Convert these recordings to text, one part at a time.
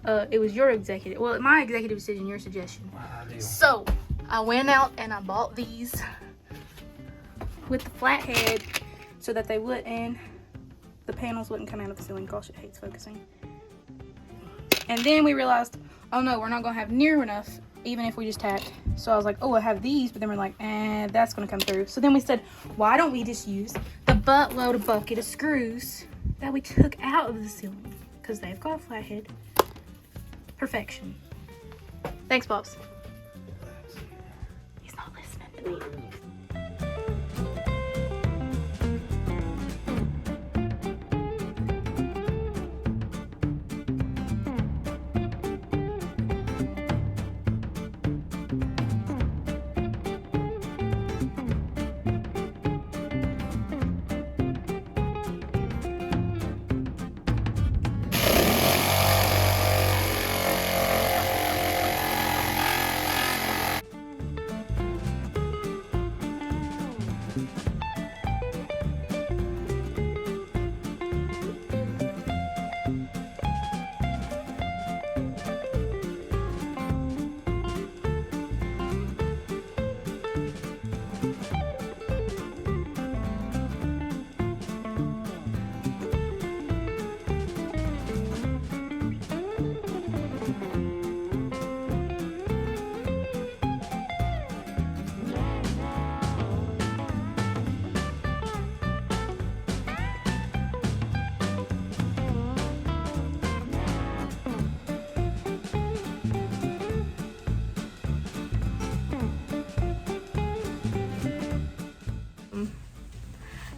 it was your executive, well, my executive decision, your suggestion. So I went out and I bought these with the flat head so that they wouldn't, the panels wouldn't come out of the ceiling. Gosh, it hates focusing. And then we realized, oh no, we're not gonna have near enough even if we just tacked. So I was like, oh, I have these, but then we're like, that's gonna come through. So then we said, why don't we just use the bucket of screws that we took out of the ceiling, because they've got a flat head. Perfection. Thanks, Pops. He's not listening to me.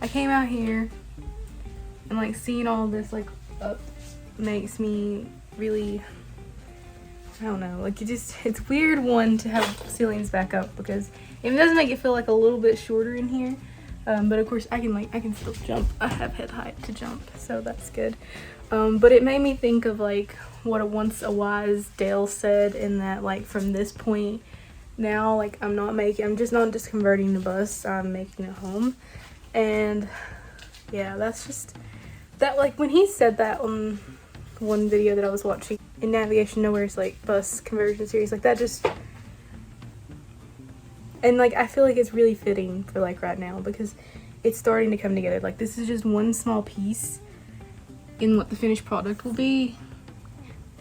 I came out here and like seeing all this like up makes me really, I don't know, like it's weird one to have ceilings back up, because it does make it feel like a little bit shorter in here, but of course I can still jump. I have head height to jump, so that's good. But it made me think of like what once a wise Dale said, in that like from this point now, like I'm just not converting the bus, I'm making a home. And yeah, that's just that, like when he said that on one video that I was watching in Navigation Nowhere's like bus conversion series, like that just, and like I feel like it's really fitting for like right now, because it's starting to come together. Like this is just one small piece in what the finished product will be,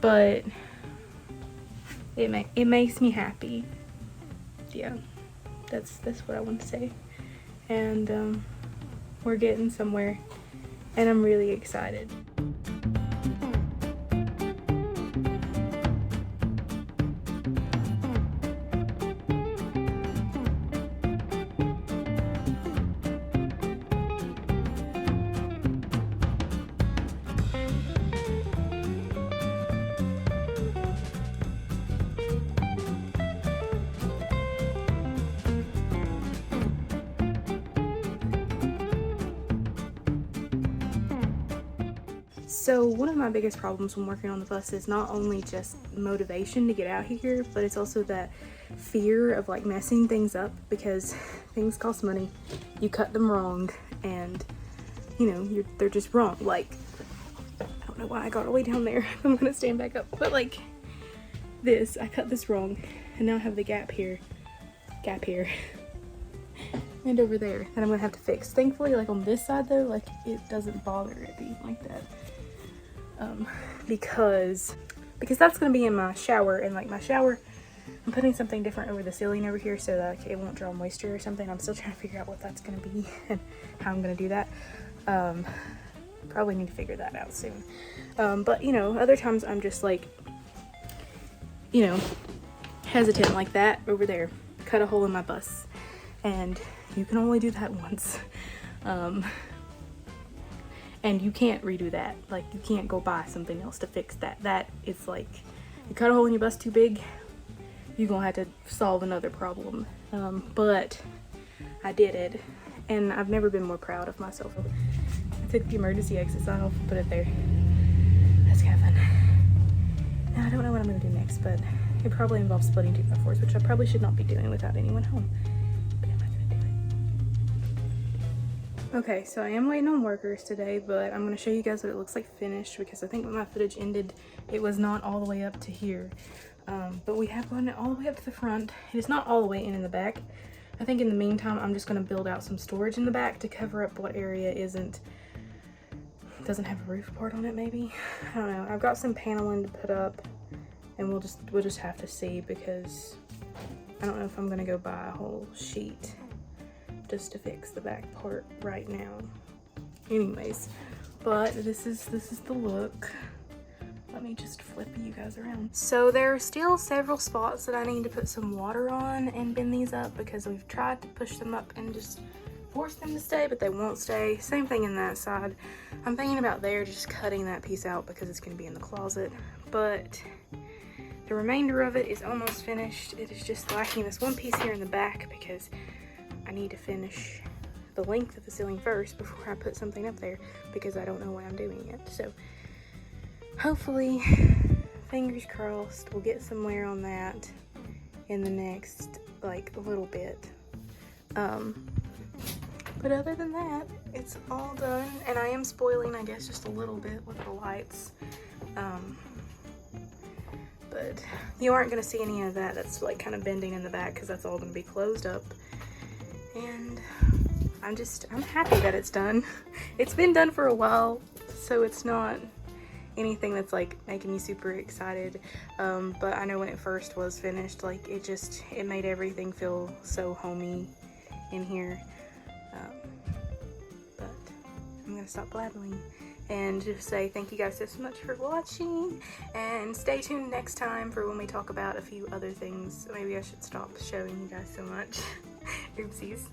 but it makes me happy. Yeah, that's what I want to say. And we're getting somewhere, and I'm really excited. So one of my biggest problems when working on the bus is not only just motivation to get out here, but it's also that fear of like messing things up, because things cost money. You cut them wrong, and you know, they're just wrong. Like, I don't know why I got all the way down there. I'm gonna stand back up. But like this, I cut this wrong, and now I have the gap here, and over there that I'm gonna have to fix. Thankfully, like on this side though, like it doesn't bother it being like that. Because that's gonna be in my shower, and like my shower, I'm putting something different over the ceiling over here so that like, it won't draw moisture or something. I'm still trying to figure out what that's gonna be and how I'm gonna do that. Probably need to figure that out soon. But you know, other times I'm just like, you know, hesitant like that over there. Cut a hole in my bus, and you can only do that once. And you can't redo that. Like, you can't go buy something else to fix that. That is like, you cut a hole in your bus too big, you're gonna have to solve another problem. But I did it, and I've never been more proud of myself. I took the emergency exit sign off and put it there. That's kind of fun. Now I don't know what I'm gonna do next, but it probably involves splitting 2x4s, which I probably should not be doing without anyone home. But I'm not gonna do it. Okay, so I am waiting on workers today, but I'm going to show you guys what it looks like finished, because I think when my footage ended, it was not all the way up to here. But we have gotten it all the way up to the front. It is not all the way in the back. I think in the meantime, I'm just going to build out some storage in the back to cover up what area doesn't have a roof part on it, maybe. I don't know. I've got some paneling to put up, and we'll just have to see, because I don't know if I'm going to go buy a whole sheet just to fix the back part right now. Anyways, but this is the look. Let me just flip you guys around. So there are still several spots that I need to put some water on and bend these up, because we've tried to push them up and just force them to stay, but they won't stay. Same thing in that side. I'm thinking about there just cutting that piece out because it's going to be in the closet, but the remainder of it is almost finished. It is just lacking this one piece here in the back, because I need to finish the length of the ceiling first before I put something up there, because I don't know what I'm doing yet. So hopefully, fingers crossed, we'll get somewhere on that in the next like a little bit. But other than that, it's all done, and I am spoiling, I guess, just a little bit with the lights. But you aren't gonna see any of that. That's like kind of bending in the back, because that's all gonna be closed up. And I'm happy that it's done. It's been done for a while, so it's not anything that's like making me super excited. But I know when it first was finished, like it made everything feel so homey in here. But I'm gonna stop blabbering and just say thank you guys so much for watching, and stay tuned next time for when we talk about a few other things. Maybe I should stop showing you guys so much. Oopsies.